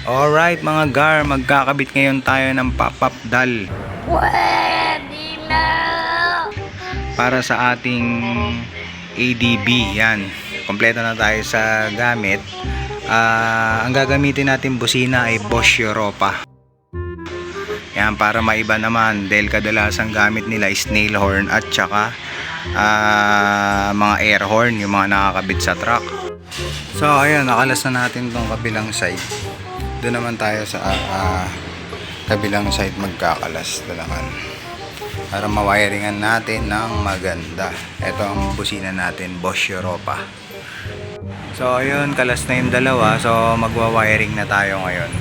Alright mga gar, magkakabit ngayon tayo ng pop-up doll. Pwede na! Para sa ating ADB. Yan, kompleto na tayo sa gamit. Ang gagamitin natin busina ay Bosch Europa. Yan, para maiba naman dahil kadalasang gamit nila is snail horn at saka mga air horn, yung mga nakakabit sa truck. So ayun, nakalas na natin tong kabilang side. Doon naman tayo sa kabilang side magkakalas na naman para mawiringan natin ng maganda. Ito ang busina natin, Bosch Europa. So ayun, kalas na yung dalawa. So magwa-wiring na tayo ngayon.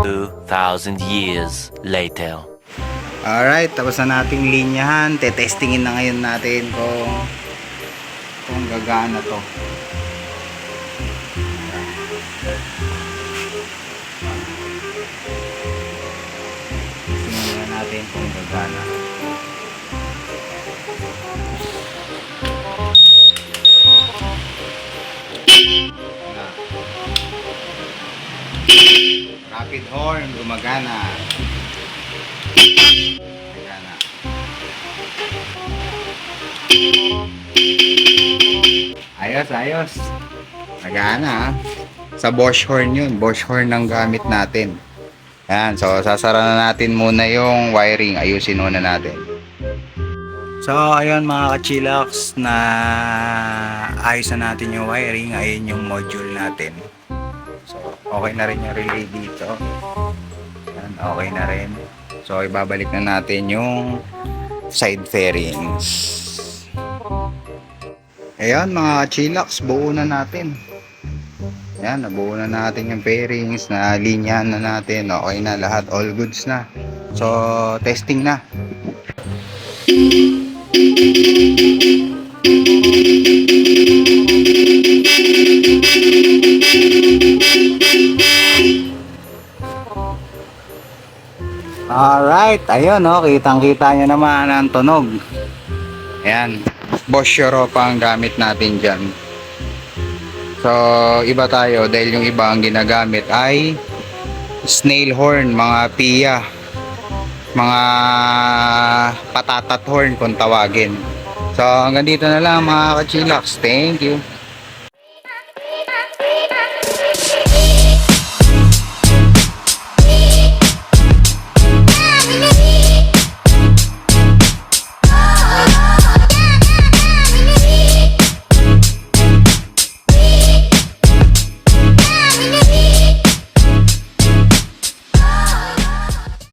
2,000 years later. Alright, tapos na nating linyahan. Tetestingin na ngayon natin kung gagana to. Testingin na natin kung gagana. Rapid horn, gumagana. Ayos. Nagana. Sa Bosch horn yun. Bosch horn ang gamit natin. Ayan. So, sasara na natin muna yung wiring. Ayusin muna natin. So, ayun mga kachillax, na ayos na natin yung wiring. Ayun yung module natin. So, okay na rin yung relay dito. Ayan, okay na rin. So, ibabalik na natin yung side fairings. Ayan mga kachillax, buo na natin. Ayan, nabuo na natin yung fairings, na linyahan na natin. Okay na lahat, all goods na. So, testing na. Alright, ayun o, kitang-kita nyo naman ang tunog. Ayan, Bosch Europa ang gamit natin dyan. So, iba tayo dahil yung iba ang ginagamit ay snail horn, mga piya, mga patatat horn kung tawagin. So, hanggang dito na lang mga kachillax. Thank you.